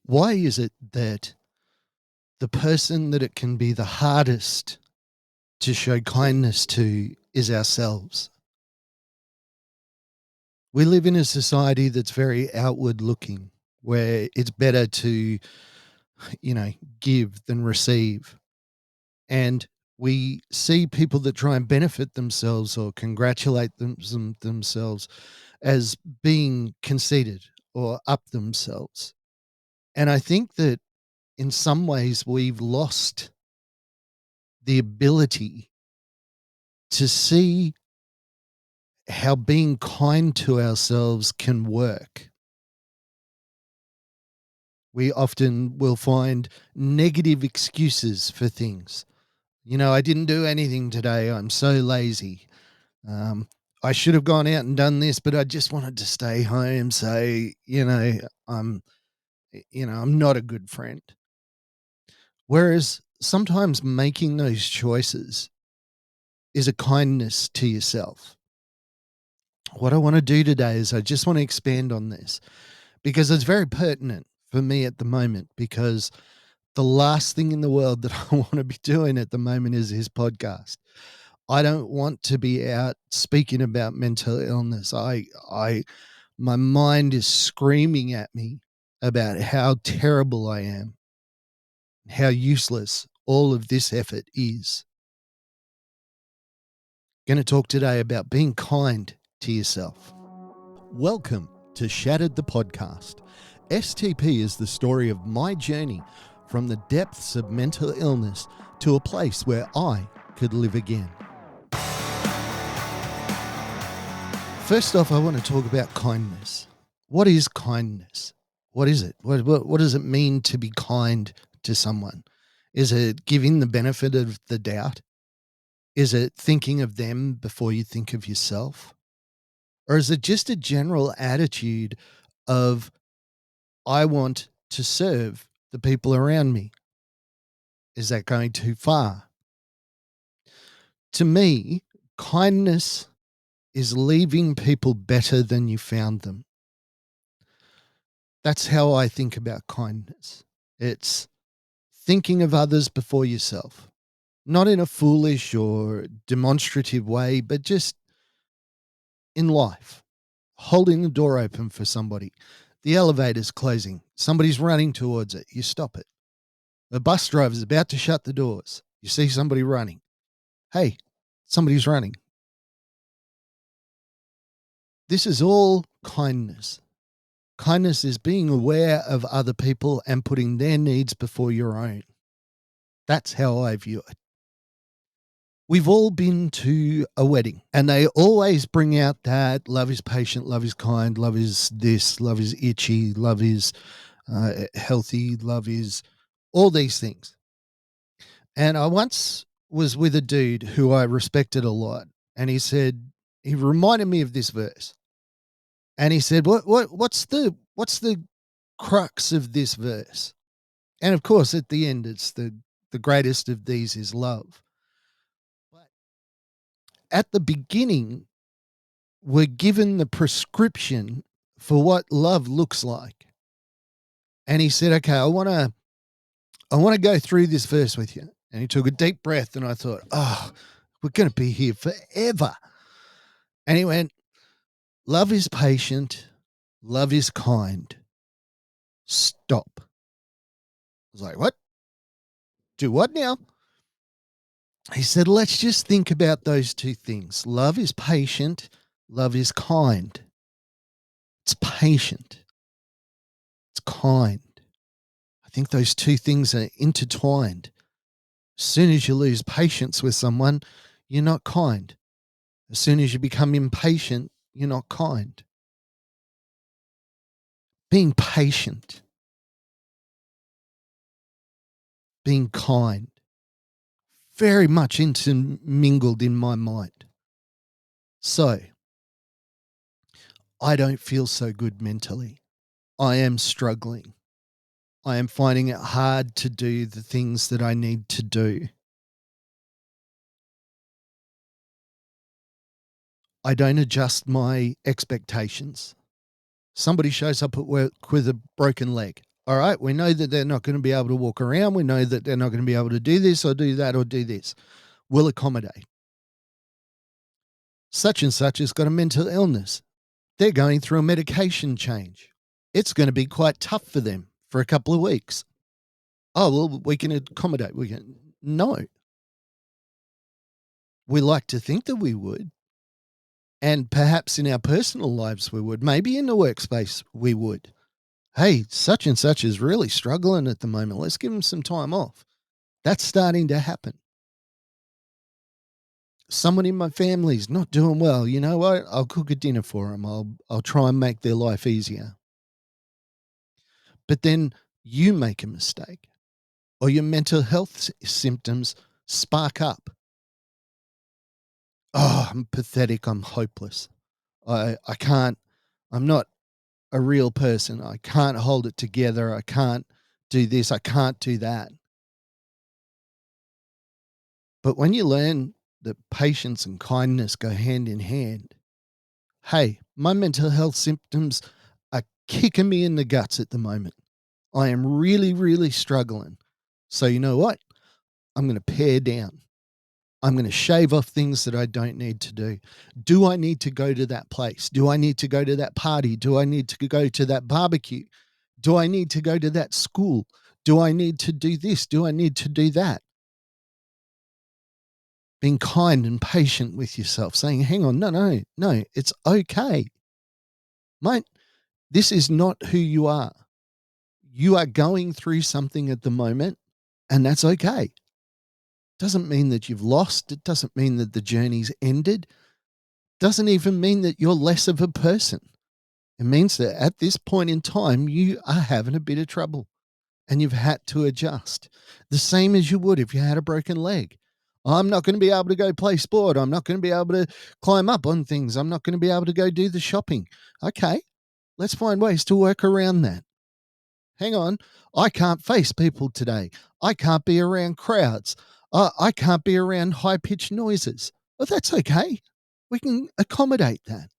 Why is it that the person that it can be the hardest to show kindness to is ourselves? We live in a society that's very outward looking, where it's better to, you know, give than receive. And we see people that try and benefit themselves or congratulate themselves as being conceited or up themselves. And I think that in some ways we've lost the ability to see how being kind to ourselves can work. We often will find negative excuses for things. I didn't do anything today. I'm so lazy. Um, I should have gone out and done this, but I just wanted to stay home. So, I'm, I'm not a good friend. Whereas sometimes making those choices is a kindness to yourself. What I want to do today is I just want to expand on this because it's very pertinent for me at the moment, because the last thing in the world that I want to be doing at the moment is his podcast. I don't want to be out speaking about mental illness. My mind is screaming at me about how terrible I am, how useless all of this effort is. Going to talk today about being kind to yourself. Welcome to Shattered the Podcast. STP is the story of my journey from the depths of mental illness to a place where I could live again. First off, I want to talk about kindness. What is kindness? What is it? What does it mean to be kind to someone? Is it giving the benefit of the doubt? Is it thinking of them before you think of yourself? Or is it just a general attitude of, I want to serve the people around me? Is that going too far? To me, kindness is leaving people better than you found them. That's how I think about kindness. It's thinking of others before yourself, not in a foolish or demonstrative way, but just in life, holding the door open for somebody. The elevator's closing. Somebody's running towards it. You stop it. The bus driver's about to shut the doors. You see somebody running. Hey, somebody's running. This is all kindness. Kindness is being aware of other people and putting their needs before your own. That's how I view it. We've all been to a wedding and they always bring out that love is patient, love is kind, love is this, love is itchy, love is healthy, love is all these things. And I once was with a dude who I respected a lot, and he reminded me of this verse. And he said, what's the crux of this verse? And of course, at the end, it's the greatest of these is love. But at the beginning, we're given the prescription for what love looks like. And he said, okay, I want to go through this verse with you. And he took a deep breath, and I thought, oh, we're going to be here forever. And he went, love is patient, love is kind. Stop. I was like, what? Do what now? He said, let's just think about those two things. Love is patient, love is kind. It's patient, it's kind. I think those two things are intertwined. As soon as you lose patience with someone, you're not kind. As soon as you become impatient, you're not kind. Being patient, being kind, very much intermingled in my mind. So, I don't feel so good mentally. I am struggling. I am finding it hard to do the things that I need to do. I don't adjust my expectations. Somebody shows up at work with a broken leg. All right, we know that they're not going to be able to walk around. We know that they're not going to be able to do this or do that or do this. We'll accommodate. Such and such has got a mental illness. They're going through a medication change. It's going to be quite tough for them for a couple of weeks. Oh, well, we can accommodate. We can. No, we like to think that we would. And perhaps in our personal lives, we would. Maybe in the workspace, we would. Hey, such and such is really struggling at the moment. Let's give them some time off. That's starting to happen. Someone in my family's not doing well. You know what? I'll cook a dinner for them. I'll try and make their life easier. But then you make a mistake or your mental health symptoms spark up. Oh, I'm pathetic. I'm hopeless. I can't, I'm not a real person. I can't hold it together. I can't do this. I can't do that. But when you learn that patience and kindness go hand in hand, hey, my mental health symptoms are kicking me in the guts at the moment. I am really, really struggling. So, you know what? I'm going to pare down. I'm going to shave off things that I don't need to do. Do I need to go to that place? Do I need to go to that party? Do I need to go to that barbecue? Do I need to go to that school? Do I need to do this? Do I need to do that? Being kind and patient with yourself, saying, hang on, no, it's okay. Mate, this is not who you are. You are going through something at the moment, and that's okay. Doesn't mean that you've lost. It doesn't mean that the journey's ended. Doesn't even mean that you're less of a person. It means that at this point in time, you are having a bit of trouble and you've had to adjust. The same as you would if you had a broken leg. I'm not going to be able to go play sport. I'm not going to be able to climb up on things. I'm not going to be able to go do the shopping. Okay, let's find ways to work around that. Hang on. I can't face people today. I can't be around crowds. I can't be around high pitched noises. Well, that's okay. We can accommodate that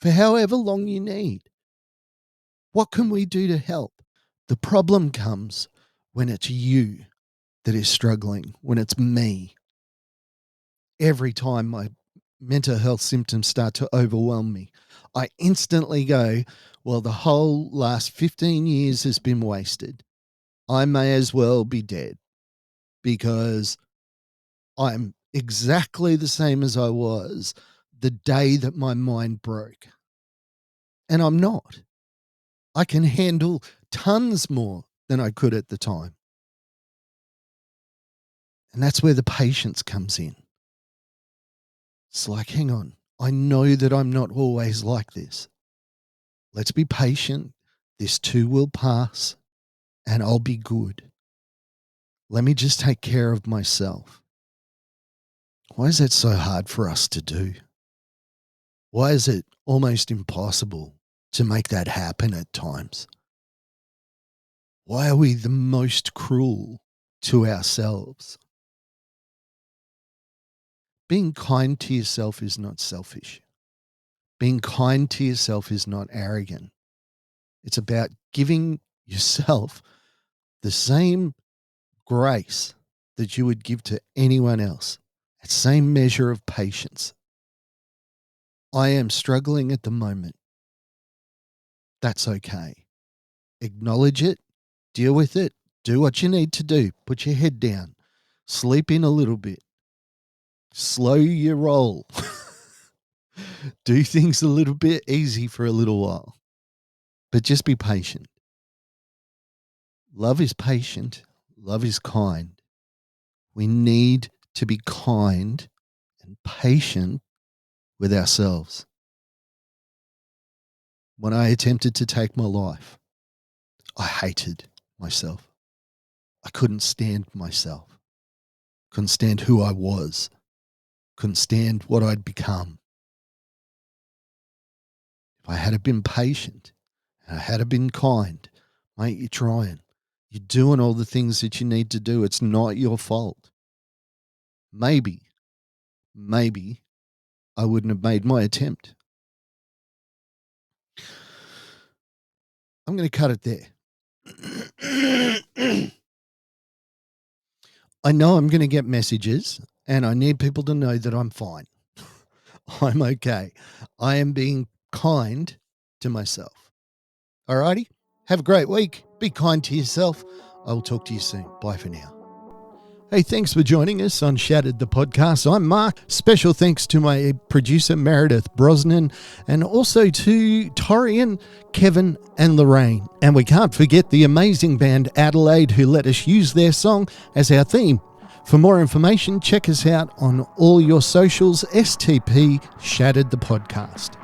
for however long you need. What can we do to help? The problem comes when it's you that is struggling, when it's me. Every time my mental health symptoms start to overwhelm me, I instantly go, well, the whole last 15 years has been wasted. I may as well be dead because I'm exactly the same as I was the day that my mind broke. And I'm not. I can handle tons more than I could at the time. And that's where the patience comes in. It's like, hang on, I know that I'm not always like this. Let's be patient. This too will pass and I'll be good. Let me just take care of myself. Why is that so hard for us to do? Why is it almost impossible to make that happen at times? Why are we the most cruel to ourselves? Being kind to yourself is not selfish. Being kind to yourself is not arrogant. It's about giving yourself the same grace that you would give to anyone else, that same measure of patience. I am struggling at the moment. That's okay. Acknowledge it, deal with it, do what you need to do. Put your head down, sleep in a little bit, slow your roll, do things a little bit easy for a little while, but just be patient. Love is patient, love is kind. We need to be kind and patient with ourselves. When I attempted to take my life, I hated myself. I couldn't stand myself. Couldn't stand who I was. Couldn't stand what I'd become. If I had been patient and I had been kind, mate, you're trying. You're doing all the things that you need to do. It's not your fault. Maybe I wouldn't have made my attempt. I'm going to cut it there. I know I'm going to get messages, and I need people to know that I'm fine. I'm okay. I am being kind to myself. Alrighty? Have a great week. Be kind to yourself. I will talk to you soon. Bye for now. Hey, thanks for joining us on Shattered the Podcast. I'm Mark. Special thanks to my producer, Meredith Brosnan, and also to Torian, Kevin, and Lorraine. And we can't forget the amazing band Adelaide, who let us use their song as our theme. For more information, check us out on all your socials, STP Shattered the Podcast.